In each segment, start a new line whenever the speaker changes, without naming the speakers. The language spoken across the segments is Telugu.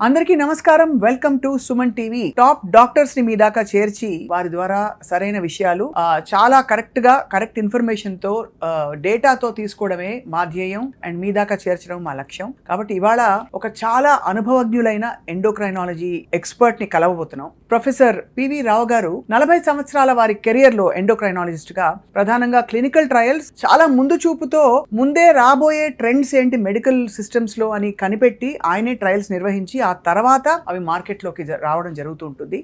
అందరికీ నమస్కారం. Welcome to Suman TV. Top doctors ని మీ దాకా చేర్చి వారి ద్వారా సరైన విషయాలు చాలా కరెక్ట్ ఇన్ఫర్మేషన్ తో డేటాతో తీసుకోవడమే మా ధ్యేయం అండ్ మీ దాకా చేర్చడం మా లక్ష్యం. కాబట్టి ఇవాళ ఒక చాలా అనుభవజ్ఞులైన ఎండోక్రైనాలజీ ఎక్స్పర్ట్ ని కలవబోతున్నాం. ప్రొఫెసర్ పివి రావు గారు 40 సంవత్సరాల వారి కెరియర్ లో ఎండోక్రైనాలజిస్ట్ గా ప్రధానంగా క్లినికల్ ట్రయల్స్ చాలా ముందు చూపుతో ముందే రాబోయే ట్రెండ్స్ ఏంటి మెడికల్ సిస్టమ్స్ లో అని కనిపెట్టి ఆయనే ట్రయల్స్ నిర్వహించి ఆ తర్వాత అవి మార్కెట్లోకి రావడం జరుగుతూ ఉంటుంది.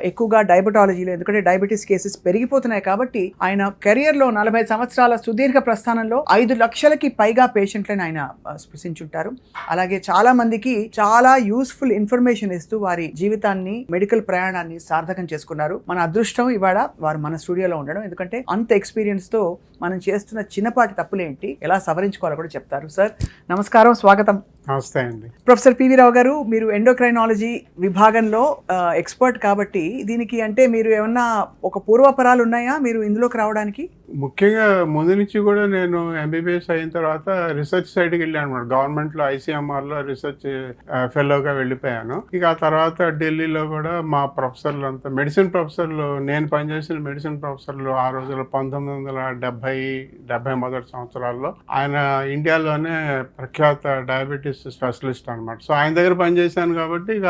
ఎక్కువగా డయాబెటాలజీలో, ఎందుకంటే డయాబెటీస్ కేసెస్ పెరిగిపోతున్నాయి కాబట్టి ఆయన కెరియర్లో 40 సంవత్సరాల సుదీర్ఘ ప్రస్థానంలో 5 లక్షలకి పైగా పేషెంట్లను ఆయన స్పృశించుంటారు. అలాగే చాలా మందికి చాలా యూస్ఫుల్ ఇన్ఫర్మేషన్ ఇస్తూ వారి జీవితాన్ని, మెడికల్ ప్రయాణాన్ని సార్థకం చేసుకున్నారు. మన అదృష్టం ఇవాళ వారు మన స్టూడియోలో ఉండడం. ఎందుకంటే అంత ఎక్స్పీరియన్స్ తో మనం చేస్తున్న చిన్నపాటి తప్పులేంటి, ఎలా సవరించుకోవాలో కూడా చెప్తారు. సార్ నమస్కారం, స్వాగతం.
నమస్తే అండి.
ప్రొఫెసర్ పివి రావు గారు, మీరు ఎండోక్రైనాలజీ విభాగంలో ఎక్స్పర్ట్ కాబట్టి దీనికి అంటే మీరు ఏమన్నా ఒక పూర్వపరాలు ఉన్నాయా మీరు ఇందులోకి రావడానికి?
ముఖ్యంగా ముందు నుంచి కూడా నేను ఎంబీబీఎస్ అయిన తర్వాత రీసెర్చ్ సైడ్కి వెళ్ళాను అనమాట. గవర్నమెంట్లో ఐసీఎంఆర్లో రీసెర్చ్ ఫెలోగా వెళ్ళిపోయాను. ఇక ఆ తర్వాత ఢిల్లీలో కూడా మా ప్రొఫెసర్లు అంతా మెడిసిన్ ప్రొఫెసర్లు, నేను పనిచేసిన మెడిసిన్ ప్రొఫెసర్లు ఆ రోజుల్లో 1970 మొదటి సంవత్సరాల్లో ఆయన ఇండియాలోనే ప్రఖ్యాత డయాబెటీస్ స్పెషలిస్ట్ అనమాట. సో ఆయన దగ్గర పనిచేశాను కాబట్టి ఇక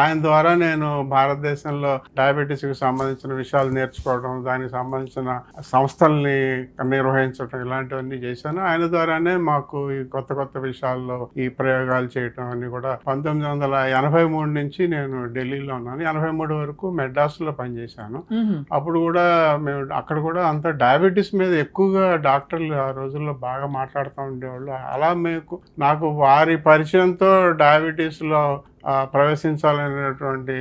ఆయన ద్వారా నేను భారతదేశంలో డయాబెటీస్కి సంబంధించిన విషయాలు నేర్చుకోవడం, దానికి సంబంధించిన సంస్థల్ని నిర్వహించడం, ఇలాంటివన్నీ చేశాను. ఆయన ద్వారానే మాకు ఈ కొత్త విషయాల్లో ఈ ప్రయోగాలు చేయటం అన్ని కూడా 1983 నుంచి నేను ఢిల్లీలో ఉన్నాను. 83 వరకు మెడ్రాస్లో పనిచేశాను. అప్పుడు కూడా మేము అక్కడ కూడా అంత డయాబెటీస్ మీద ఎక్కువగా డాక్టర్లు ఆ రోజుల్లో బాగా మాట్లాడుతూ ఉండేవాళ్ళు. అలా నాకు వారి పరిచయంతో డయాబెటీస్లో ప్రవేశించాలనేటువంటి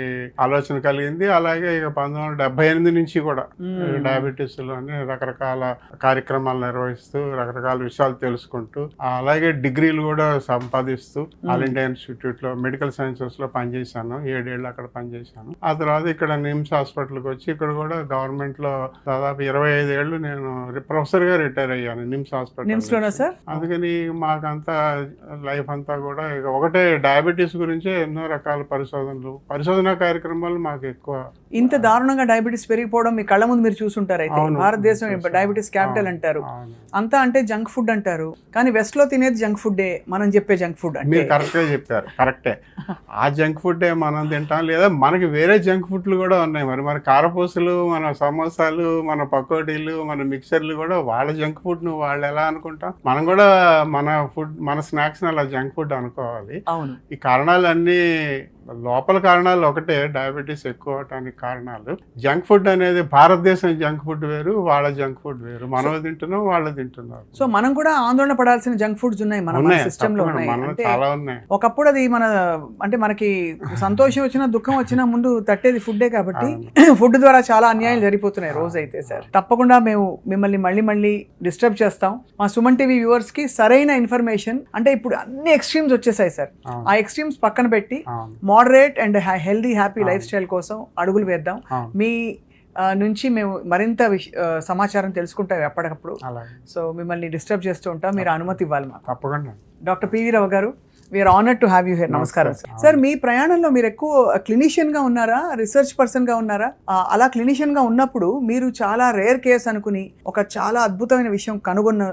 ఆలోచన కలిగింది. అలాగే ఇక 1978 నుంచి కూడా డయాబెటీస్ లోనే రకరకాల కార్యక్రమాలు నిర్వహిస్తూ రకరకాల విషయాలు తెలుసుకుంటూ అలాగే డిగ్రీలు కూడా సంపాదిస్తూ ఆల్ ఇండియా ఇన్స్టిట్యూట్ లో మెడికల్ సైన్సెస్ లో పనిచేశాను. 7 ఏళ్ళు అక్కడ పనిచేశాను. ఆ తర్వాత ఇక్కడ నిమ్స్ హాస్పిటల్కి వచ్చి ఇక్కడ కూడా గవర్నమెంట్ లో దాదాపు 25 ఏళ్ళు నేను ప్రొఫెసర్ గా రిటైర్ అయ్యాను నిమ్స్ హాస్పిటల్. అందుకని మాకంతా లైఫ్ అంతా కూడా ఇక ఒకటే డయాబెటీస్ గురించే ఎన్నో రకాల పరిశోధనా కార్యక్రమాలు మాకు ఎక్కువ.
ఇంత దారుణంగా డయాబెటీస్ పెరిగిపోవడం మీ కళ్ళ ముందు మీరు చూసుంటారు. అయితే భారతదేశం డయాబెటీస్ క్యాపిటల్ అంటారు, అంతా అంటే జంక్ ఫుడ్ అంటారు. కానీ వెస్ట్ లో తినేది జంక్ ఫుడ్డే, మనం చెప్పే జంక్ ఫుడ్.
మీరు కరెక్ట్ గా చెప్పారు, కరెక్టే. ఆ జంక్ ఫుడ్డే మనం తింటాం, లేదా మనకి వేరే జంక్ ఫుడ్లు కూడా ఉన్నాయి. మన కారపూసలు, మన సమోసాలు, మన పకోడీలు, మన మిక్చర్లు కూడా వాళ్ళ జంక్ ఫుడ్ ను వాళ్ళు ఎలా అనుకుంటాం, మనం కూడా మన స్నాక్స్ అలా జంక్ ఫుడ్ అనుకోవాలి. ఈ కారణాలన్నీ లోపల కారణాలు ఒకటే, డయాబెటీస్ ఎక్కువ అవటానికి కారణాలు. జంక్ ఫుడ్ అనేది భారతదేశం జంక్ ఫుడ్ వేరు, వాళ్ళ జంక్ ఫుడ్ వేరు. మనం తింటున్నాం, వాళ్ళు తింటున్నారు.
సో మనం కూడా ఆందోళన పడాల్సిన జంక్ ఫుడ్స్ ఉన్నాయి మన సిస్టమ్ లో.
చాలా ఉన్నాయి.
ఒకప్పుడు అది మనకి సంతోషం వచ్చినా దుఃఖం వచ్చినా ముందు తట్టేది ఫుడ్డే కాబట్టి ఫుడ్ ద్వారా చాలా అన్యాయాలు జరిగిపోతున్నాయి రోజైతే. సార్ తప్పకుండా మేము మిమ్మల్ని మళ్ళీ డిస్టర్బ్ చేస్తాం. మా సుమన్ టీవీ వ్యూవర్స్ కి సరైన ఇన్ఫర్మేషన్, అంటే ఇప్పుడు అన్ని ఎక్స్ట్రీమ్స్ వచ్చేసాయి సార్. ఆ ఎక్స్ట్రీమ్స్ పక్కన పెట్టి moderate and healthy happy life style కోసం అడుగులు వేద్దాం. మీ నుంచి మేము మరింత సమాచారం తెలుసుకుంటాం ఎప్పటికప్పుడు. సో మిమ్మల్ని డిస్టర్బ్ చేస్తూ ఉంటాం, మీరు అనుమతి ఇవ్వాలి మాకు.
తప్పకుండా.
Doctor PV Rao garu, we're honoured to have you here. నమస్కారం సార్. మీ ప్రయాణంలో మీరు ఎక్కువ క్లినిషియన్ గా ఉన్నారా, రీసెర్చ్ పర్సన్ గా ఉన్నారా? అలా క్లినిషియన్ గా ఉన్నప్పుడు మీరు చాలా రేర్ కేస్ అనుకుని ఒక చాలా అద్భుతమైన విషయం కనుగొన్న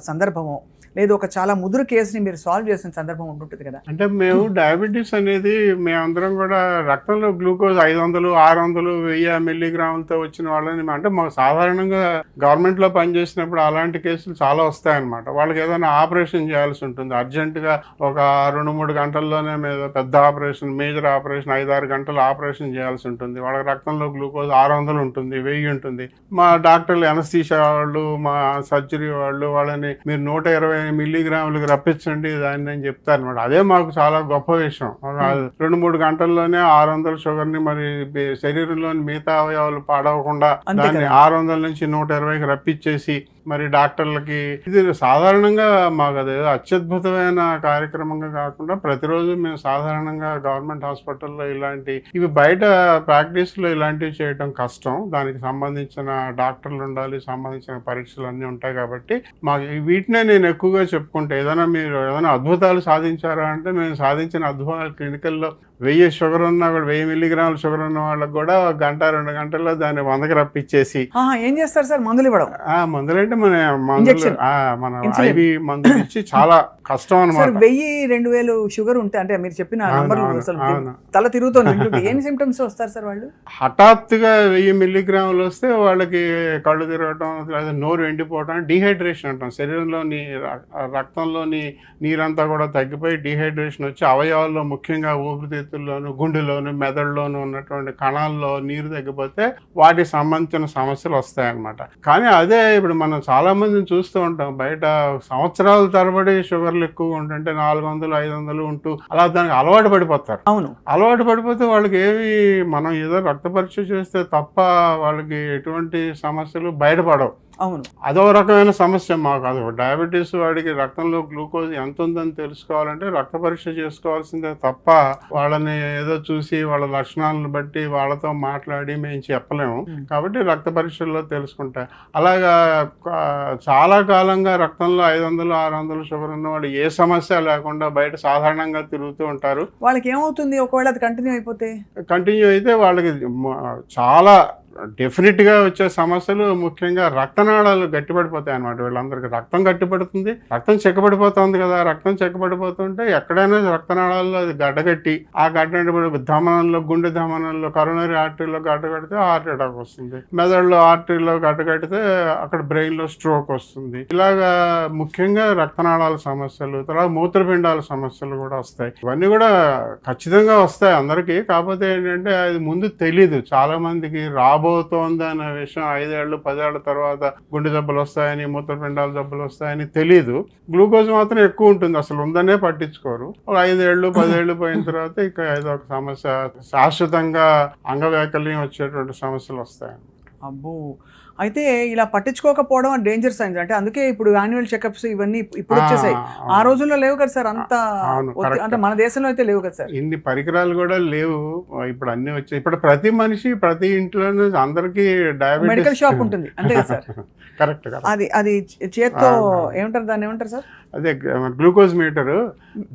సందర్భము, లేదు ఒక చాలా ముదురు కేసుని మీరు సాల్వ్ చేసిన సందర్భం ఉంటుంది కదా?
అంటే మేము డయాబెటీస్ అనేది మేమందరం కూడా రక్తంలో గ్లూకోజ్ 500, 600, 1000 మిల్లీగ్రాములతో వచ్చిన వాళ్ళని, అంటే మాకు సాధారణంగా గవర్నమెంట్ లో పనిచేసినప్పుడు అలాంటి కేసులు చాలా వస్తాయన్నమాట. వాళ్ళకి ఏదైనా ఆపరేషన్ చేయాల్సి ఉంటుంది అర్జెంటుగా, ఒక 2-3 గంటల్లోనే పెద్ద ఆపరేషన్, మేజర్ ఆపరేషన్, 5-6 గంటలు ఆపరేషన్ చేయాల్సి ఉంటుంది. వాళ్ళకి రక్తంలో గ్లూకోజ్ 600 ఉంటుంది, 1000 ఉంటుంది. మా డాక్టర్లు, అనస్థీషియా వాళ్ళు, మా సర్జరీ వాళ్ళు వాళ్ళని మీరు 120 మిల్లీగ్రాములకు రప్పించండి దాన్ని అని చెప్తారు అనమాట. అదే మాకు చాలా గొప్ప విషయం. 2-3 గంటల్లోనే 600 షుగర్ ని, మరి శరీరంలోని మిగతా అవయవాలు పాడవకుండా దాన్ని 600 నుంచి 120కి రప్పించేసి మరి డాక్టర్లకి ఇది సాధారణంగా మాకు అది అత్యద్భుతమైన కార్యక్రమంగా కాకుండా ప్రతిరోజు మేము సాధారణంగా గవర్నమెంట్ హాస్పిటల్లో ఇవి బయట ప్రాక్టీస్లో ఇలాంటివి చేయడం కష్టం. దానికి సంబంధించిన డాక్టర్లు ఉండాలి, సంబంధించిన పరీక్షలు అన్నీ ఉంటాయి కాబట్టి మాకు వీటినే నేను ఎక్కువగా చెప్పుకుంటే మీరు ఏదైనా అద్భుతాలు సాధించారా అంటే మేము సాధించిన అద్భుతాలు క్లినికల్లో 1000 షుగర్ ఉన్నా కూడా 1000 మిల్లీగ్రాముల షుగర్ ఉన్న వాళ్ళకి కూడా 1-2 గంటల్లో దాన్ని 100కి రప్పించేసి.
ఏం చేస్తారు సార్? మందులు ఇవ్వడం?
మందులు అంటే మన ఐవి మందులు ఇచ్చి చాలా కష్టం అనమాట.
1000-2000 షుగర్ ఉంటే అంటే మీరు చెప్పిన తల తిరుగుతుంది. ఏం సిమ్టమ్స్ వస్తారు సార్ వాళ్ళు?
హఠాత్తుగా 1000 మిల్లీగ్రాములు వస్తే వాళ్ళకి కళ్ళు తిరగటం, లేదా నోరు ఎండిపోవటం, డీహైడ్రేషన్ అంటాం. శరీరంలోని రక్తంలోని నీరంతా కూడా తగ్గిపోయి డీహైడ్రేషన్ వచ్చి అవయవాల్లో ముఖ్యంగా ఊపిరితిత్తుల్లోను, గుండెలోను, మెదడులోను ఉన్నటువంటి కణాల్లో నీరు తగ్గిపోతే వాటికి సంబంధించిన సమస్యలు వస్తాయన్నమాట. కానీ అదే ఇప్పుడు మనం చాలా మందిని చూస్తూ ఉంటాం బయట సంవత్సరాల తరబడి షుగర్లు ఎక్కువ ఉంటుంటే 400-500 ఉంటూ అలా దానికి అలవాటు పడిపోతారు.
అవును,
అలవాటు పడిపోతే వాళ్ళకి మనం ఏదో రక్త పరీక్ష చేస్తే తప్ప వాళ్ళకి ఎటువంటి సమస్యలు బయటపడవు.
అవును,
అదో రకమైన సమస్య మాకు. అది డయాబెటీస్ వాడికి రక్తంలో గ్లూకోజ్ ఎంత ఉందని తెలుసుకోవాలంటే రక్త పరీక్ష చేసుకోవాల్సిందే తప్ప వాళ్ళని ఏదో చూసి వాళ్ళ లక్షణాలను బట్టి వాళ్ళతో మాట్లాడి మేము చెప్పలేము. కాబట్టి రక్త పరీక్షల్లో తెలుసుకుంటా. అలాగా చాలా కాలంగా రక్తంలో 500-600 షుగర్ ఉన్న వాళ్ళు ఏ సమస్య లేకుండా బయట సాధారణంగా తిరుగుతూ ఉంటారు.
వాళ్ళకి ఏమవుతుంది ఒకవేళ అది కంటిన్యూ అయితే? వాళ్ళకి
చాలా డెఫినెట్గా వచ్చే సమస్యలు ముఖ్యంగా రక్తనాళాలు గట్టిపడిపోతాయి అన్నమాట. వీళ్ళందరికీ రక్తం గట్టిపడుతుంది, రక్తం చెక్కబడిపోతుంది కదా. రక్తం చెక్కబడిపోతుంటే ఎక్కడైనా రక్తనాళాల్లో అది గడ్డగట్టి ఆ గడ్డ ధమనంలో, గుండె ధమనంలో, కరోనరీ ఆర్టరీలో గడ్డగడితే హార్ట్ అటాక్ వస్తుంది. మెదడులో ఆర్టరీలో గడ్డగడితే అక్కడ బ్రెయిన్లో స్ట్రోక్ వస్తుంది. ఇలాగా ముఖ్యంగా రక్తనాళాల సమస్యలు, తర్వాత మూత్రపిండాల సమస్యలు కూడా వస్తాయి. ఇవన్నీ కూడా ఖచ్చితంగా వస్తాయి అందరికీ. కాకపోతే ఏంటంటే అది ముందు తెలీదు చాలా మందికి. రాబోతోంది అనే విషయం 5-10 ఏళ్ల తర్వాత గుండె జబ్బులు వస్తాయని, మూత్రపిండాల జబ్బులు వస్తాయని తెలీదు. గ్లూకోజ్ మాత్రం ఎక్కువ ఉంటుంది, అసలు ఉందనే పట్టించుకోరు. ఒక 5-10 ఏళ్ళు పోయిన తర్వాత ఇక ఏదో ఒక సమస్య, శాశ్వతంగా అంగవైకల్యం వచ్చేటువంటి సమస్యలు వస్తాయి.
అబ్బో, అయితే ఇలా పట్టించుకోకపోవడం డేంజర్ సైన్స్. అంటే అందుకే ఇప్పుడు యాన్యువల్ చెకప్స్ ఇవన్నీ ఇప్పుడు వచ్చేసాయి. ఆ రోజుల్లో లేవు కదా సార్, అంత అంటే మన దేశంలో అయితే లేవు కదా సార్.
ఇన్ని పరికరాలు కూడా లేవు, ఇప్పుడు అన్ని వచ్చాయి. ఇప్పుడు ప్రతి మనిషి ప్రతి ఇంట్లోనూ అందరికీ డయాబెటిస్
మెడికల్ షాప్ ఉంటుంది అంతే కదా సార్.
కరెక్ట్.
అది చేత్తో ఏమంటారు, దాన్ని ఏమంటారు సార్?
అదే గ్లూకోజ్ మీటరు.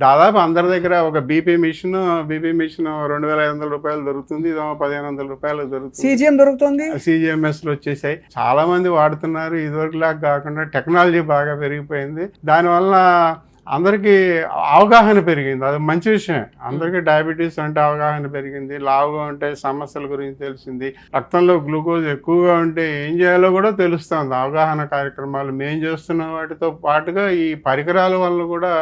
దాదాపు అందరి దగ్గర ఒక బీపీ మిషన్ 2500 రూపాయలు దొరుకుతుంది, ఇదో 1500 రూపాయలు దొరుకుతుంది.
CGM దొరుకుతుంది,
CGMSలు వచ్చేసాయి. చాలా మంది వాడుతున్నారు. ఇదివరకులాగా కాకుండా టెక్నాలజీ బాగా పెరిగిపోయింది. దానివల్ల అందరికీ అవగాహన పెరిగింది. అది మంచి విషయం. అందరికీ డయాబెటీస్ అంటే అవగాహన పెరిగింది. లావుగా ఉంటే సమస్యల గురించి తెలిసింది. రక్తంలో గ్లూకోజ్ ఎక్కువగా ఉంటే ఏం చేయాలో కూడా తెలుస్తుంది. అవగాహన కార్యక్రమాలు మేము చేస్తున్న వాటితో పాటుగా ఈ పరికరాల వల్ల కూడా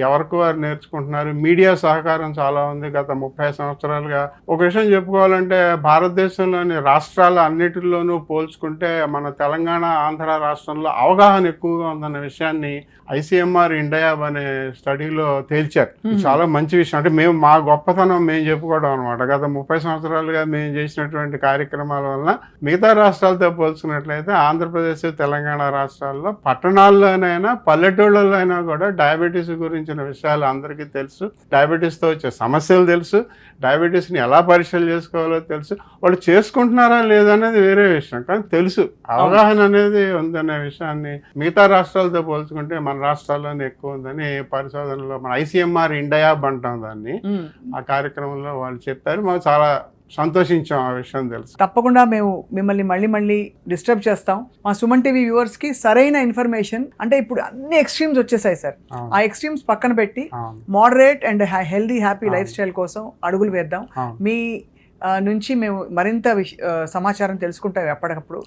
ఎవరికి వారు నేర్చుకుంటున్నారు. మీడియా సహకారం చాలా ఉంది గత 30 సంవత్సరాలుగా. ఒక విషయం చెప్పుకోవాలంటే భారతదేశంలోని రాష్ట్రాల అన్నిటిలోనూ పోల్చుకుంటే మన తెలంగాణ, ఆంధ్ర రాష్ట్రంలో అవగాహన ఎక్కువగా ఉందన్న విషయాన్ని ICMR ఇండియాబ్ అనే స్టడీలో తేల్చారు. చాలా మంచి విషయం. అంటే మా గొప్పతనం మేము చెప్పుకోవడం అనమాట. గత 30 సంవత్సరాలుగా మేము చేసినటువంటి కార్యక్రమాల వలన మిగతా రాష్ట్రాలతో పోల్చుకున్నట్లయితే ఆంధ్రప్రదేశ్, తెలంగాణ రాష్ట్రాల్లో పట్టణాల్లోనైనా పల్లెటూళ్ళలో అయినా కూడా డయాబెటీస్ గురించిన విషయాలు అందరికీ తెలుసు. డయాబెటీస్తో వచ్చే సమస్యలు తెలుసు. డయాబెటీస్ని ఎలా పరీక్షలు చేసుకోవాలో తెలుసు. వాళ్ళు చేసుకుంటున్నారా లేదనేది వేరే విషయం, కానీ తెలుసు. అవగాహన అనేది ఉందనే విషయాన్ని మిగతా రాష్ట్రాలతో పోల్చుకుంటే మన రాష్ట్రాల్లోనే ఎక్కువ ఉందని పరిశోధనలో మన ICMR ఇండియాబ్ అంటాం దాన్ని. ఆ కార్యక్రమంలో వాళ్ళు చెప్పారు. మాకు చాలా సంతోషించాం ఆ విషయం తెలుసు.
తప్పకుండా మేము మిమ్మల్ని మళ్ళీ డిస్టర్బ్ చేస్తాం. మా సుమన్ టీవీ వ్యూవర్స్ కి సరైన ఇన్ఫర్మేషన్, అంటే ఇప్పుడు అన్ని ఎక్స్ట్రీమ్స్ వచ్చేసాయి సార్. ఆ ఎక్స్ట్రీమ్స్ పక్కన పెట్టి moderate and healthy happy life style కోసం అడుగులు వేద్దాం. మీ నుంచి మేము మరింత సమాచారం తెలుసుకుంటాం ఎప్పటికప్పుడు.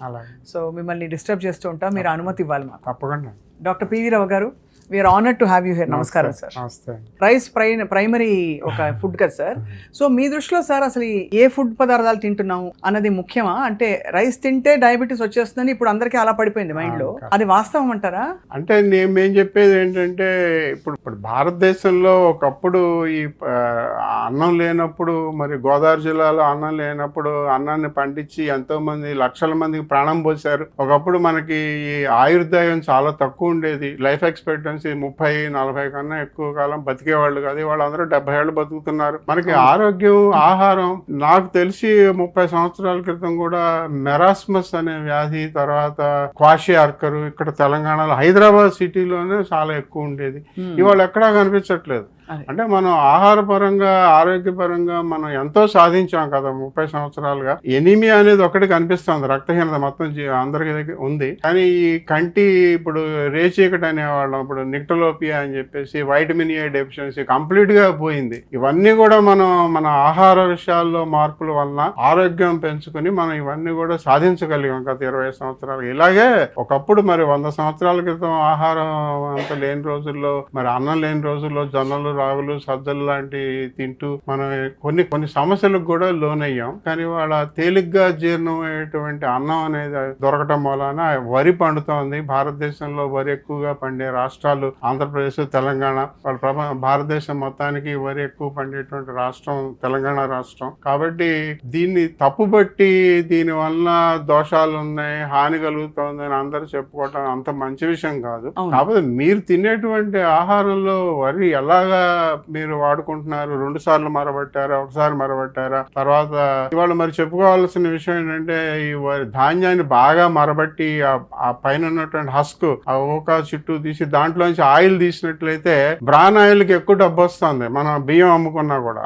సో మిమ్మల్ని డిస్టర్బ్ చేస్తూ ఉంటాం, మీరు అనుమతి ఇవ్వాలి మాకు.
తప్పకుండా.
Doctor PV Rao garu, we're honoured to have you here. నమస్కారం సార్.
నమస్తే.
రైస్ ప్రైమరీ ఒక ఫుడ్ కదా సార్. సో మీ దృష్టిలో సార్ అసలు ఏ ఫుడ్ పదార్థాలు తింటున్నాం అన్నది ముఖ్యమా? అంటే రైస్ తింటే డయాబెటీస్ వచ్చేస్తుందని ఇప్పుడు అందరికీ అలా పడిపోయింది మైండ్ లో, అది వాస్తవం అంటారా?
అంటే నేను చెప్పేది ఏంటంటే ఇప్పుడు భారతదేశంలో ఒకప్పుడు ఈ అన్నం లేనప్పుడు, మరి గోదావరి జిల్లాలో అన్నం లేనప్పుడు అన్నాన్ని పండించి ఎంతో మంది లక్షల మందికి ప్రాణం పోశారు. ఒకప్పుడు మనకి ఈ ఆయుర్దాయం చాలా తక్కువ ఉండేది. లైఫ్ ఎక్స్పెక్టెన్సీ 30-40 కన్నా ఎక్కువ కాలం బతికేవాళ్ళు కాదు. వాళ్ళందరూ 70 ఏళ్ళు బతుకుతున్నారు. మనకి ఆరోగ్యం, ఆహారం, నాకు తెలిసి 30 సంవత్సరాల క్రితం కూడా మెరాస్మస్ అనే వ్యాధి, తర్వాత క్వాషియార్కర్ ఇక్కడ తెలంగాణలో హైదరాబాద్ సిటీలోనే చాలా ఎక్కువ ఉండేది. ఇవాళ ఎక్కడా కనిపించట్లేదు. అంటే మనం ఆహారపరంగా, ఆరోగ్యపరంగా మనం ఎంతో సాధించాం కదా 30 సంవత్సరాలుగా. ఎనీమియా అనేది ఒకటి కనిపిస్తుంది, రక్తహీనత మొత్తం అందరికి ఉంది. కానీ ఈ కంటి ఇప్పుడు రేచీకటి అనేవాళ్ళం, ఇప్పుడు నిక్టలోపియా అని చెప్పేసి వైటమిన్ ఏ డెఫిషియన్సీ కంప్లీట్ గా పోయింది. ఇవన్నీ కూడా మనం మన ఆహార విషయాల్లో మార్పుల వలన ఆరోగ్యం పెంచుకుని మనం ఇవన్నీ కూడా సాధించగలిగాం గత 20 సంవత్సరాలు. ఇలాగే ఒకప్పుడు మరి 100 సంవత్సరాల క్రితం ఆహారం అంత లేని రోజుల్లో, మరి అన్నం లేని రోజుల్లో జొన్నలు, రాగులు, సజ్జలు లాంటివి తింటూ మనం కొన్ని సమస్యలకు కూడా లోనయ్యాం. కానీ వాళ్ళ తేలిగ్గా జీర్ణమయ్యేటువంటి అన్నం అనేది దొరకటం వలన వరి పండుతోంది. భారతదేశంలో వరి ఎక్కువగా పండే రాష్ట్రాలు ఆంధ్రప్రదేశ్, తెలంగాణ. వాళ్ళ భారతదేశం మొత్తానికి వరి ఎక్కువ పండేటువంటి రాష్ట్రం తెలంగాణ రాష్ట్రం. కాబట్టి దీన్ని తప్పుబట్టి దీని వలన దోషాలు ఉన్నాయి, హాని కలుగుతోంది అని అందరూ చెప్పుకోవటం అంత మంచి విషయం కాదు. కాకపోతే మీరు తినేటువంటి ఆహారంలో వరి ఎలాగా మీరు వాడుకుంటున్నారు? 2 సార్లు మరబట్టారా, 1 సారి మరబట్టారా? తర్వాత ఇవాళ మరి చెప్పుకోవాల్సిన విషయం ఏంటంటే ఈ ధాన్యాన్ని బాగా మరబట్టి ఆ పైన ఉన్నటువంటి హస్క్, ఆ ఓకా చుట్టూ తీసి దాంట్లోంచి ఆయిల్ తీసినట్లయితే బ్రాన్ ఆయిల్ కి ఎక్కువ డబ్బు వస్తుంది మనం బియ్యం అమ్ముకున్నా కూడా.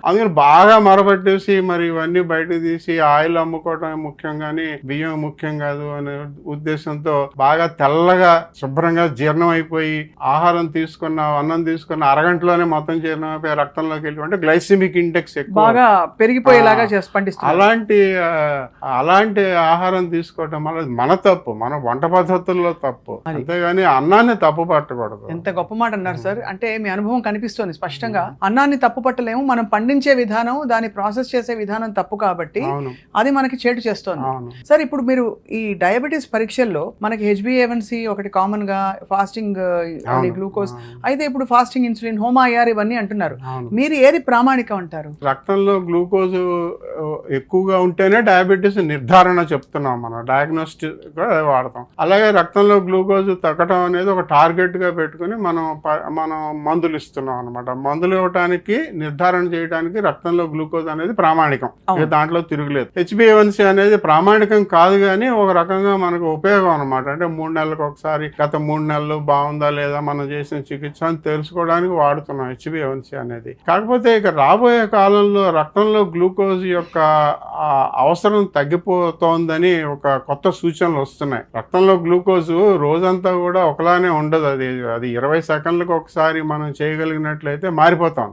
అందుకని బాగా మరబట్టేసి మరి ఇవన్నీ బయటకు తీసి ఆయిల్ అమ్ముకోవడం ముఖ్యం కానీ బియ్యం ముఖ్యం కాదు అనే ఉద్దేశంతో బాగా తెల్లగా శుభ్రంగా జీర్ణం అయిపోయి ఆహారం తీసుకున్న, అన్నం తీసుకున్న అరగంటలోనే మొత్తం జీర్ణమైపోయి రక్తంలోకి వెళ్ళి, అంటే గ్లైసిమిక్ ఇండెక్స్ ఎక్కువ
బాగా పెరిగిపోయేలాగా చేసి పండిస్తారు.
అలాంటి ఆహారం తీసుకోవటం వల్ల మన తప్పు, మన వంట పద్ధతుల్లో తప్పు, అంతేగాని అన్నాన్ని తప్పు పట్టకూడదు.
ఎంత గొప్ప మాట అన్నారు సార్. అంటే మీ అనుభవం కనిపిస్తుంది స్పష్టంగా. అన్నాన్ని తప్పు పట్టలేము, మనం పండించే విధానం, దాన్ని ప్రాసెస్ చేసే విధానం తప్పు కాబట్టి అది మనకి చేటు చేస్తోంది. సార్ ఇప్పుడు మీరు ఈ డయాబెటీస్ పరీక్షల్లో మనకి HbA1c ఒకటి కామన్ గా, ఫాస్టింగ్ గ్లూకోజ్, అయితే ఇప్పుడు ఫాస్టింగ్ ఇన్సులిన్, హోమాయార్ ఇవన్నీ అంటున్నారు. మీరు ఏది ప్రామాణికం అంటారు?
రక్తంలో గ్లూకోజ్ ఎక్కువగా ఉంటేనే డయాబెటీస్ నిర్ధారణ చెప్తున్నాం, మనం డయాగ్నోస్టిక్ గా వాడతాం. అలాగే రక్తంలో గ్లూకోజ్ తగ్గడం అనేది ఒక టార్గెట్ గా పెట్టుకుని మనం మందులు ఇస్తున్నాం అనమాట. మందులు ఇవ్వడానికి, నిర్ధారణ చేయడానికి రక్తంలో గ్లూకోజ్ అనేది ప్రామాణికం, దాంట్లో తిరుగులేదు. HbA1c అనేది ప్రామాణికం కాదు కానీ ఒక రకంగా మనకు ఉపయోగం అనమాట. అంటే 3 నెలలకు ఒకసారి, గత 3 నెలలు బాగుందా లేదా మనం చేసిన చికిత్స అని తెలుసుకోవడానికి వాడుతున్నాం HbA1c అనేది. కాకపోతే ఇక రాబోయే కాలంలో రక్తంలో గ్లూకోజ్ యొక్క అవసరం తగ్గిపోతోందని ఒక కొత్త సూచనలు వస్తున్నాయి. రక్తంలో గ్లూకోజ్ రోజంతా కూడా ఒకలానే ఉండదు. అది 20 సెకండ్లకు ఒకసారి మనం చేయగలిగినట్లయితే మారిపోతాం.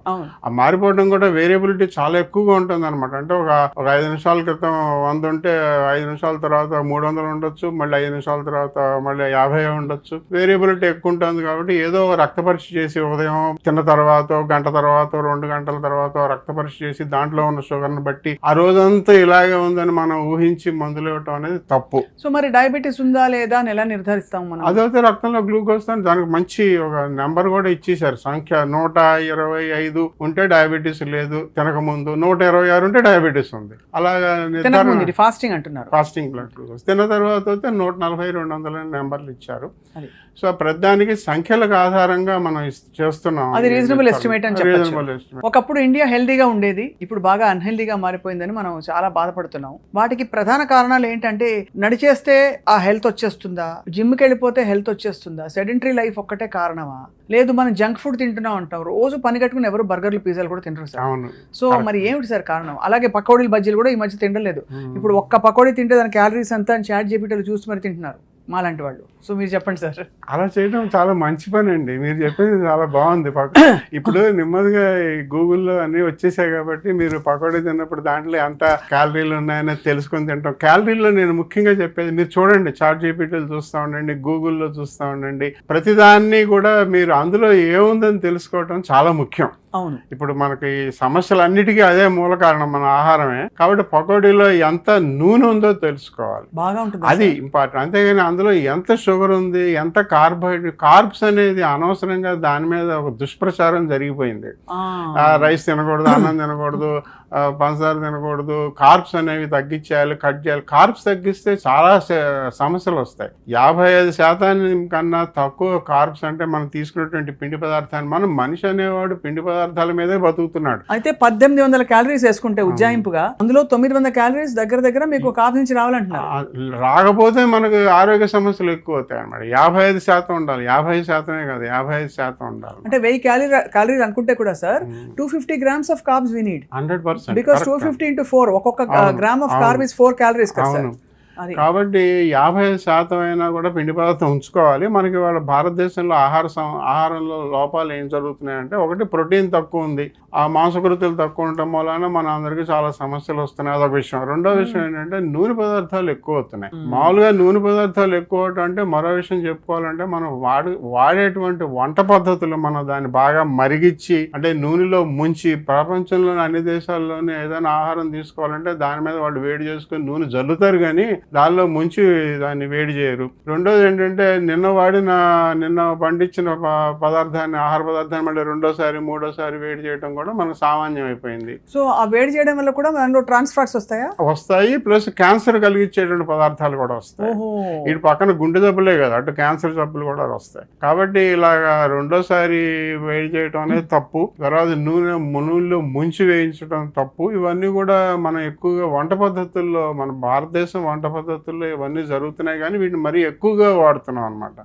ఆ మారిపోవడం కూడా వేరియబిలిటీ చాలా ఎక్కువగా ఉంటుంది అనమాట. అంటే ఒక 5 నిమిషాల క్రితం 100 ఉంటే 5 నిమిషాల తర్వాత 300 ఉండొచ్చు, మళ్ళీ 5 నిమిషాల తర్వాత మళ్ళీ 50 ఉండొచ్చు. వేరియబిలిటీ ఎక్కువ ఉంటుంది కాబట్టి ఏదో రక్త పరీక్ష చేసి ఉదయం తిన్న తర్వాత, గంట తర్వాత, 2 గంటల తర్వాత రక్త పరీక్ష చేసి దాంట్లో ఉన్న షుగర్ని బట్టి ఆ రోజంతా ఇలాగే ఉందని మనం ఊహించి మందులు ఇవ్వటం అనేది తప్పు.
సో మరి డయాబెటీస్ ఉందా లేదా అని ఎలా నిర్ధారిస్తాం మనం?
అదైతే రక్తంలో గ్లూకోజ్ దానికి మంచి ఒక నెంబర్ కూడా ఇచ్చేసారు, సంఖ్య. 125 ఉంటే డయాబెటీస్ లేదు తినక ముందు, 126 ఉంటే డయాబెటీస్ ఉంది. అలాగా
ఫాస్టింగ్ అంటున్నారు.
ఫాస్టింగ్ బ్లడ్ గ్లూకోజ్ తిన్న తర్వాత 140, 200 నెంబర్లు ఇచ్చారు. సో ప్రతిదానికి సంఖ్యలకు ఆధారంగా మనం చేస్తున్నాం.
అది రీజనబుల్ ఎస్టిమేట్ అని చెప్పొచ్చు. ఒకప్పుడు ఇండియా హెల్దీగా ఉండేది, ఇప్పుడు బాగా అన్హెల్దీగా మారిపోయిందని మనం చాలా బాధపడుతున్నాం. వాటికి ప్రధాన కారణాలు ఏంటంటే, నడిచేస్తే ఆ హెల్త్ వచ్చేస్తుందా, జిమ్కి వెళ్ళిపోతే హెల్త్ వచ్చేస్తుందా, సెడెంటరీ లైఫ్ ఒక్కటే కారణమా, లేదు మనం జంక్ ఫుడ్ తింటున్నాం అంటాం, రోజు పని కట్టుకుని ఎవరు బర్గర్లు, పిజ్జాలు కూడా తింటారు సార్. సో మరి ఏమిటి సార్ కారణం? అలాగే పకోడీలు, బజ్జీలు కూడా ఈ మధ్య తినలేదు. ఇప్పుడు ఒక్క పకోడీ తింటే దాని క్యాలరీస్ అంతా చాట్ జీపీటీలో చూసి మరి తింటున్నారు. మాలాంటి వాళ్ళు. సో మీరు చెప్పండి సార్.
అలా చేయడం చాలా మంచి పని అండి. మీరు చెప్పింది చాలా బాగుంది. ఇప్పుడు నెమ్మదిగా గూగుల్లో అన్ని వచ్చేసాయి కాబట్టి మీరు పకోడీ తిన్నప్పుడు దాంట్లో ఎంత క్యాలరీలు ఉన్నాయని తెలుసుకొని తింటాం. క్యాలరీలో నేను ముఖ్యంగా చెప్పేది మీరు చూడండి, చాట్ జీపీటీలు చూస్తూ ఉండండి, గూగుల్లో చూస్తూ ఉండండి. ప్రతిదాన్ని కూడా మీరు అందులో ఏముందని తెలుసుకోవటం చాలా ముఖ్యం.
అవును,
ఇప్పుడు మనకి సమస్యలన్నిటికీ అదే మూల కారణం, మన ఆహారమే. కాబట్టి పకోడీలో ఎంత నూనె ఉందో తెలుసుకోవాలి,
బాగా ఉంటుంది,
అది ఇంపార్టెంట్. అంతేగాని అందులో ఎంత షుగర్ ఉంది, ఎంత కార్బోహైడ్రేట్, కార్బ్స్ అనేది అనవసరంగా దాని మీద ఒక దుష్ప్రచారం జరిగిపోయింది. రైస్ తినకూడదు, అన్నం తినకూడదు, పంచదార తినకూడదు, కార్బ్స్ అనేవి తగ్గించేయాలి, కట్ చేయాలి. కార్బ్స్ తగ్గిస్తే చాలా సమస్యలు వస్తాయి. 55% కన్నా తక్కువ కార్బ్స్ అంటే మనం తీసుకున్నటువంటి పిండి పదార్థాన్ని, మనం మనిషి అనేవాడు పిండి పదార్థాల మీదే బతుకుతున్నాడు.
అయితే 1800 క్యాలరీస్ వేసుకుంటే ఉజ్జాయింపుగా అందులో 900 క్యాలరీస్ దగ్గర మీకు కార్బ్స్ నుంచి రావాలంటున్నారు.
రాకపోతే మనకు ఆరోగ్య సమస్యలు ఎక్కువ అవుతాయి అన్నమాట. 55% ఉండాలి, 50% కాదు, 55% ఉండాలి.
అంటే 1000 క్యాలరీస్ అనుకుంటే కూడా sir 250 grams of carbs we need
100%.
Because 250 into 4 ఒక్కొక్క gram of carb is 4 calories కదా సార్.
కాబట్టి 50% అయినా కూడా పిండి పదార్థం ఉంచుకోవాలి. మనకి వాళ్ళ భారతదేశంలో ఆహారంలో లోపాలు ఏం జరుగుతున్నాయంటే, ఒకటి ప్రోటీన్ తక్కువ ఉంది, ఆ మాంసకృతులు తక్కువ ఉండటం వలన మన అందరికీ చాలా సమస్యలు వస్తున్నాయి, అదొక విషయం. రెండో విషయం ఏంటంటే నూనె పదార్థాలు ఎక్కువ అవుతున్నాయి. మామూలుగా నూనె పదార్థాలు ఎక్కువ అవటం అంటే, మరో విషయం చెప్పుకోవాలంటే, మనం వాడేటువంటి వంట పద్ధతులు మనం దాన్ని బాగా మరిగించి, అంటే నూనెలో ముంచి, ప్రపంచంలోని అన్ని దేశాల్లోనే ఏదైనా ఆహారం తీసుకోవాలంటే దాని మీద వాళ్ళు వేడి చేసుకుని నూనె జల్లుతారు, కానీ దానిలో ముంచి దాన్ని వేడి చేయరు. రెండోది ఏంటంటే, నిన్న పండించిన పదార్థాన్ని, ఆహార పదార్థాన్ని మళ్ళీ రెండోసారి మూడోసారి వేడి చేయడం కూడా మనకు సామాన్యం అయిపోయింది.
సో ఆ వేడి చేయడం వల్ల కూడా మనలో ట్రాన్స్ఫాట్స్ వస్తాయి,
ప్లస్ క్యాన్సర్ కలిగించేటువంటి పదార్థాలు కూడా వస్తాయి. ఇటు పక్కన గుండె జబ్బులే కదా, అటు క్యాన్సర్ జబ్బులు కూడా వస్తాయి. కాబట్టి ఇలాగా రెండోసారి వేడి చేయడం అనేది తప్పు. తర్వాత నూనెలో ముంచి వేయించడం తప్పు. ఇవన్నీ కూడా మనం ఎక్కువగా వంట పద్ధతుల్లో, మన భారతదేశం వంట పద్ధతుల్లో ఇవన్నీ జరుగుతున్నాయి, కానీ వీటిని మరీ ఎక్కువగా వాడుతున్నాం అనమాట.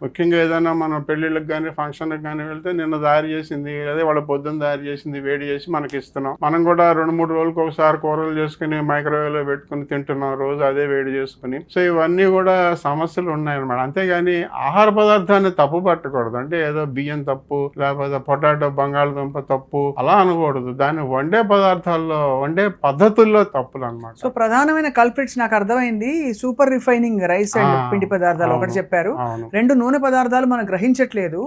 ముఖ్యంగా ఏదైనా మనం పెళ్లిళ్ళకి కానీ ఫంక్షన్లకు కానీ వెళ్తే నిన్న తయారు చేసింది, అదే వాళ్ళ పొద్దున్న తయారు చేసింది వేడి చేసి మనకి ఇస్తున్నాం. మనం కూడా 2-3 రోజులకు ఒకసారి కూరలు చేసుకుని మైక్రోవేవ్ లో పెట్టుకుని తింటున్నాం, రోజు అదే వేడి చేసుకుని. సో ఇవన్నీ కూడా సమస్యలు ఉన్నాయన్నమాట. అంతేగాని ఆహార పదార్థాన్ని తప్పు పట్టకూడదు. అంటే ఏదో బియ్యం తప్పు, లేకపోతే పొటాటో, బంగాళదుంప తప్పు అలా అనకూడదు. దాన్ని వండే పదార్థాల్లో, వండే పద్ధతుల్లో తప్పులు అనమాట.
సో ప్రధానమైన కల్ప్రిట్స్ నాకు అర్థమైంది, సూపర్ రిఫైనింగ్ రైస్ అండ్ పిండి పదార్థాలు ఒకటి చెప్పారు, రెండు నూనె పదార్థాలు మనం గ్రహించట్లేదు,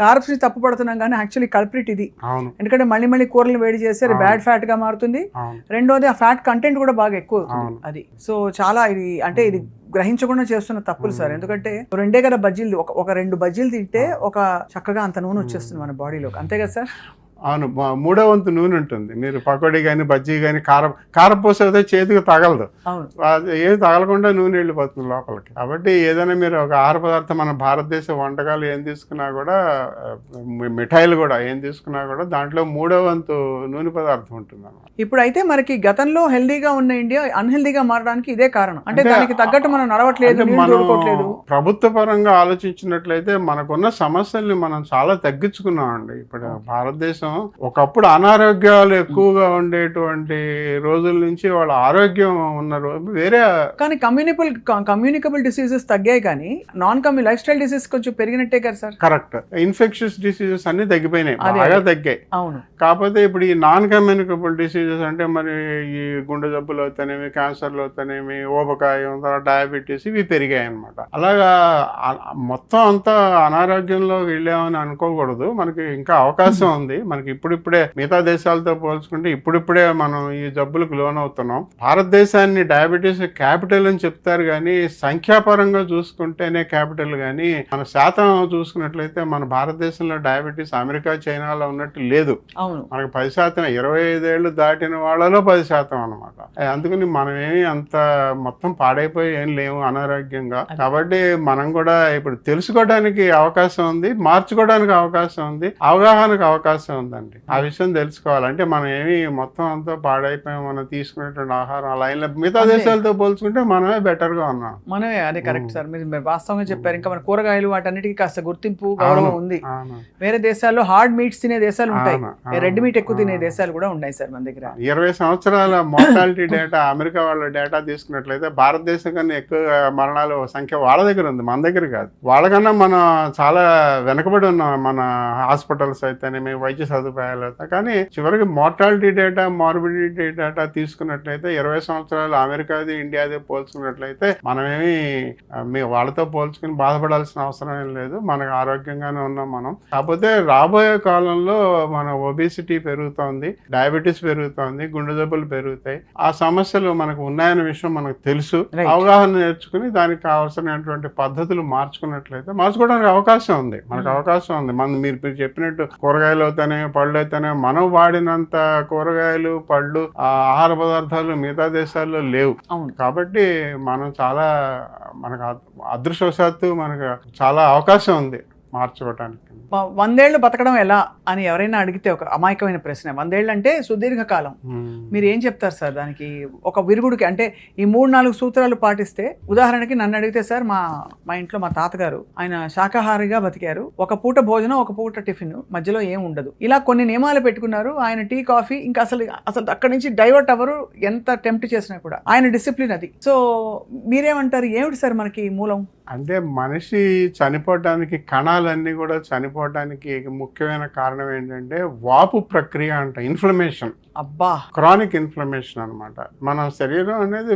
కార్బ్స్ ని తప్పు పడుతున్నాం, కానీ యాక్చువల్లీ కల్ప్రిట్ ఇది. ఎందుకంటే మళ్ళీ కూరలు వేడి చేస్తే అది బ్యాడ్ ఫ్యాట్ గా మారుతుంది. రెండోది ఆ ఫ్యాట్ కంటెంట్ కూడా బాగా ఎక్కువ అవుతుంది అది. సో చాలా ఇది అంటే ఇది గ్రహించకుండా చేస్తున్న తప్పులు సార్. ఎందుకంటే 2 కదా బజ్జీలు, ఒక 2 బజ్జీలు తింటే ఒక చక్కగా అంత నూనె వచ్చేస్తుంది మన బాడీలోకి, అంతే కదా సార్?
అవును, 3వ వంతు నూనె ఉంటుంది. మీరు పకోడీ కానీ బజ్జీ కానీ కారం పోసేదే చేతికి తగలదు, ఏది తగలకుండా నూనె వెళ్ళిపోతుంది లోపలికి. కాబట్టి ఏదైనా మీరు ఒక ఆహార పదార్థం, మన భారతదేశ వంటకాలు ఏం తీసుకున్నా కూడా, మిఠాయిలు కూడా ఏం తీసుకున్నా కూడా దాంట్లో 3వ వంతు నూనె పదార్థం ఉంటుంది అన్నమాట.
ఇప్పుడు అయితే మనకి గతంలో హెల్దీగా ఉన్న ఇండియా అన్హెల్దీగా మారడానికి ఇదే కారణం. అంటే దానికి తగ్గట్టు మనం నడవట్లేదు,
ప్రభుత్వ పరంగా ఆలోచించినట్లయితే మనకున్న సమస్యల్ని మనం చాలా తగ్గించుకున్నామండి. ఇప్పుడు భారతదేశం ఒకప్పుడు అనారోగ్యాలు ఎక్కువగా ఉండేటువంటి రోజుల నుంచి వాళ్ళ ఆరోగ్యం ఉన్న వేరే, కానీ
కమ్యూనికబుల్ డిసీజెస్ తగ్గాయి, కానీ లైఫ్ స్టైల్ డిసీజ్ కొంచెం పెరిగినట్టే కదా సార్?
కరెక్ట్. ఇన్ఫెక్షన్స్ డిసీజెస్ అన్ని తగ్గిపోయినాయి, బాగా తగ్గాయి.
అవును.
కాకపోతే ఇప్పుడు ఈ నాన్ కమ్యూనికబుల్ డిసీజెస్ అంటే మరి ఈ గుండె జబ్బులు అవుతానేమి, క్యాన్సర్లు అవుతానేమి, ఊబకాయం, డయాబెటీస్, ఇవి పెరిగాయి అనమాట. అలాగా మొత్తం అంతా అనారోగ్యంలో వెళ్ళామని అనుకోకూడదు. మనకి ఇంకా అవకాశం ఉంది. మనకి ఇప్పుడిప్పుడే మిగతా దేశాలతో పోల్చుకుంటే ఇప్పుడిప్పుడే మనం ఈ జబ్బులకు లోనవుతున్నాం. భారతదేశాన్ని డయాబెటీస్ క్యాపిటల్ అని చెప్తారు, కానీ సంఖ్యాపరంగా చూసుకుంటేనే క్యాపిటల్, కానీ మన శాతం చూసుకున్నట్లయితే మన భారతదేశంలో డయాబెటీస్ అమెరికా, చైనాలో ఉన్నట్టు లేదు. మనకు 10%, 25 ఏళ్ళు దాటిన వాళ్ళలో 10% అనమాట. అందుకని మనమేమి అంత మొత్తం పాడైపోయి ఏం లేవు అనారోగ్యంగా. కాబట్టి మనం కూడా ఇప్పుడు తెలుసుకోవడానికి అవకాశం ఉంది, మార్చుకోవడానికి అవకాశం ఉంది, అవగాహనకు అవకాశం ఉంది. ఉందండి. ఆ విషయం తెలుసుకోవాలి. అంటే మనం ఏమి మొత్తం అంతా పాడైపోయాం, మనం తీసుకునేటువంటి ఆహారం అలా అయిన మిగతా దేశాలతో పోల్చుకుంటే మనమే బెటర్ గా ఉన్నాం.
మనమే, అదే కరెక్ట్ సార్, మీరు వాస్తవంగా చెప్పారు. ఇంకా మన కూరగాయలు వాటన్నిటికీ కాస్త గుర్తింపు, గౌరవం ఉంది. వేరే దేశాల్లో హార్డ్ మీట్స్ తినే దేశాలు ఉంటాయి, రెడ్ మీట్ ఎక్కువ తినే దేశాలు కూడా ఉన్నాయి సార్ మన దగ్గర.
20 సంవత్సరాల మోర్టాలిటీ డేటా అమెరికా వాళ్ళ డేటా తీసుకున్నట్లయితే భారతదేశం కన్నా ఎక్కువ మరణాల సంఖ్య వాళ్ళ దగ్గర ఉంది, మన దగ్గర కాదు. వాళ్ళకన్నా మనం చాలా వెనకబడి ఉన్నాం, మన హాస్పిటల్స్ అయితేనేమి, వైద్య సదుపాయాలు అయితే. కానీ చివరికి మోర్టాలిటీ డేటా, మార్బిడిటీ డేటా తీసుకున్నట్లయితే 20 సంవత్సరాలు అమెరికాది ఇండియాది పోల్చుకున్నట్లయితే మనమేమి వాళ్ళతో పోల్చుకుని బాధపడాల్సిన అవసరం ఏం లేదు. మనకు ఆరోగ్యంగానే ఉన్నాం మనం. కాకపోతే రాబోయే కాలంలో మన ఒబేసిటీ పెరుగుతోంది, డయాబెటీస్ పెరుగుతోంది, గుండె జబ్బులు పెరుగుతాయి. ఆ సమస్యలు మనకు ఉన్నాయనే విషయం మనకు తెలుసు. అవగాహన నేర్చుకుని దానికి కావాల్సినటువంటి పద్ధతులు మార్చుకోవడానికి అవకాశం ఉంది, మనకు అవకాశం ఉంది. మీరు చెప్పినట్టు కూరగాయలు అయితేనే, పళ్ళు అయితేనే, మనం వాడినంత కూరగాయలు, పళ్ళు, ఆహార పదార్థాలు మిగతా దేశాల్లో లేవు. కాబట్టి మనం చాలా, మనకు అదృష్టవశాత్తు మనకు చాలా అవకాశం ఉంది మార్చుకోవటానికి.
100 ఏళ్ళు బతకడం ఎలా అని ఎవరైనా అడిగితే ఒక అమాయకమైన ప్రశ్న. 100 ఏళ్ళు అంటే సుదీర్ఘకాలం. మీరు ఏం చెప్తారు సార్ దానికి? ఒక విరుగుడికి అంటే ఈ 3-4 సూత్రాలు పాటిస్తే, ఉదాహరణకి నన్ను అడిగితే సార్, మా ఇంట్లో మా తాతగారు ఆయన శాకాహారిగా బతికారు. ఒక పూట భోజనం, ఒక పూట టిఫిన్, మధ్యలో ఏం ఉండదు. ఇలా కొన్ని నియమాలు పెట్టుకున్నారు. ఆయన టీ, కాఫీ ఇంకా అసలు అక్కడి నుంచి డైవర్ట్ అవ్వరు, ఎంత టెంప్ట్ చేసినా కూడా. ఆయన డిసిప్లిన్ అది. సో మీరేమంటారు, ఏమిటి సార్ మనకి మూలం?
అంటే మనిషి చనిపోవడానికి, కణాలన్నీ కూడా చనిపోవడానికి ముఖ్యమైన కారణం ఏంటంటే వాపు ప్రక్రియ అంట, ఇన్ఫ్లమేషన్.
అబ్బా,
క్రానిక్ ఇన్ఫ్లమేషన్ అనమాట. మన శరీరం అనేది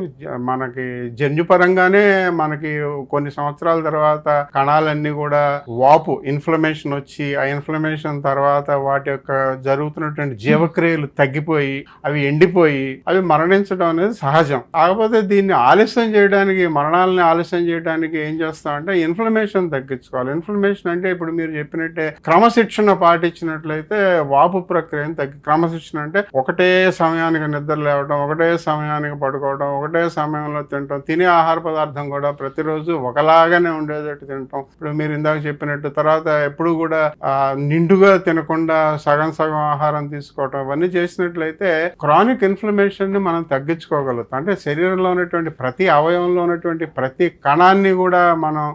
మనకి జన్యుపరంగానే మనకి కొన్ని సంవత్సరాల తర్వాత కణాలన్నీ కూడా వాపు, ఇన్ఫ్లమేషన్ వచ్చి, ఆ ఇన్ఫ్లమేషన్ తర్వాత వాటి యొక్క జరుగుతున్నటువంటి జీవక్రియలు తగ్గిపోయి, అవి ఎండిపోయి, అవి మరణించడం అనేది సహజం. కాకపోతే దీన్ని ఆలస్యం చేయడానికి, మరణాలని ఆలస్యం చేయడానికి ఏం చేస్తామంటే ఇన్ఫ్లమేషన్ తగ్గించుకోవాలి. ఇన్ఫ్లమేషన్ అంటే ఇప్పుడు మీరు చెప్పినట్టే క్రమశిక్షణ పాటించినట్లయితే వాపు ప్రక్రియను క్రమశిక్షణ అంటే ఒకటే సమయానికి నిద్ర లేవడం, ఒకటే సమయానికి పడుకోవడం, ఒకటే సమయంలో తినటం, తినే ఆహార పదార్థం కూడా ప్రతిరోజు ఒకలాగానే ఉండేటట్టు తినటం. ఇప్పుడు మీరు ఇందాక చెప్పినట్టు, తర్వాత ఎప్పుడు కూడా నిండుగా తినకుండా సగం సగం ఆహారం తీసుకోవటం, ఇవన్నీ చేసినట్లయితే క్రానిక్ ఇన్ఫ్లమేషన్ ని మనం తగ్గించుకోగలుగుతాం. అంటే శరీరంలో ఉన్నటువంటి ప్రతి అవయవంలో ఉన్నటువంటి ప్రతి కణాన్ని కూడా మనం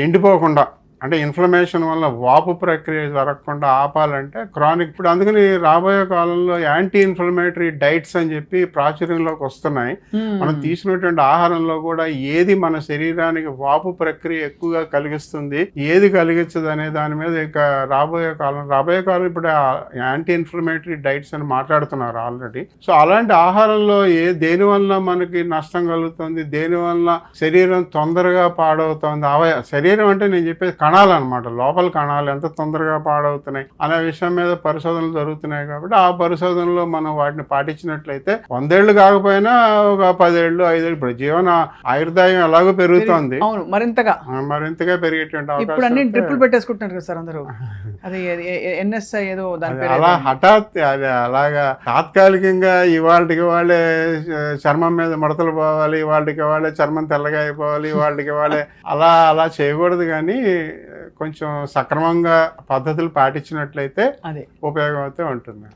ఎండిపోకుండా, అంటే ఇన్ఫ్లమేషన్ వల్ల వాపు ప్రక్రియ జరగకుండా ఆపాలంటే క్రానిక్. ఇప్పుడు అందుకని రాబోయే కాలంలో యాంటీ ఇన్ఫ్లమేటరీ డైట్స్ అని చెప్పి ప్రాచుర్యంలోకి వస్తున్నాయి. మనం తీసుకున్నటువంటి ఆహారంలో కూడా ఏది మన శరీరానికి వాపు ప్రక్రియ ఎక్కువగా కలిగిస్తుంది, ఏది కలిగించదు అనే దాని మీద ఇక రాబోయే కాలం ఇప్పుడు యాంటీ ఇన్ఫ్లమేటరీ డైట్స్ అని మాట్లాడుతున్నారు ఆల్రెడీ. సో అలాంటి ఆహారంలో దేని వల్ల మనకి నష్టం కలుగుతుంది, దేని వల్ల శరీరం తొందరగా పాడవుతుంది, శరీరం అంటే నేను చెప్పేది కణాలు అనమాట, లోపల కణాలు ఎంత తొందరగా పాడవుతున్నాయి అనే విషయం మీద పరిశోధనలు జరుగుతున్నాయి. కాబట్టి ఆ పరిశోధనలో మనం వాటిని పాటించినట్లయితే 100 ఏళ్ళు కాకపోయినా ఒక 10 ఏళ్ళు, 5 ఏళ్ళు, ఇప్పుడు జీవన ఆయుర్దాయం ఎలాగో పెరుగుతోంది, మరింతగా పెరిగేటువంటి అవకాశం.
డ్రిప్పులు పెట్టేసుకుంటున్నారు కదా సార్ అందరూ, అది ఎన్ఎస్ఐ ఏదో దాని
అలా హఠాత్ అది అలాగా తాత్కాలికంగా ఇవాళకి వాళ్ళే చర్మం మీద ముడతలు పోవాలి, ఇవాళకి వాళ్ళే చర్మం తెల్లగా అయిపోవాలి, ఇవాళకి వాళ్ళే అలా చేయకూడదు. కానీ కొంచెం సక్రమంగా పద్ధతులు పాటించినట్లయితే ఉపయోగం అయితే ఉంటుంది.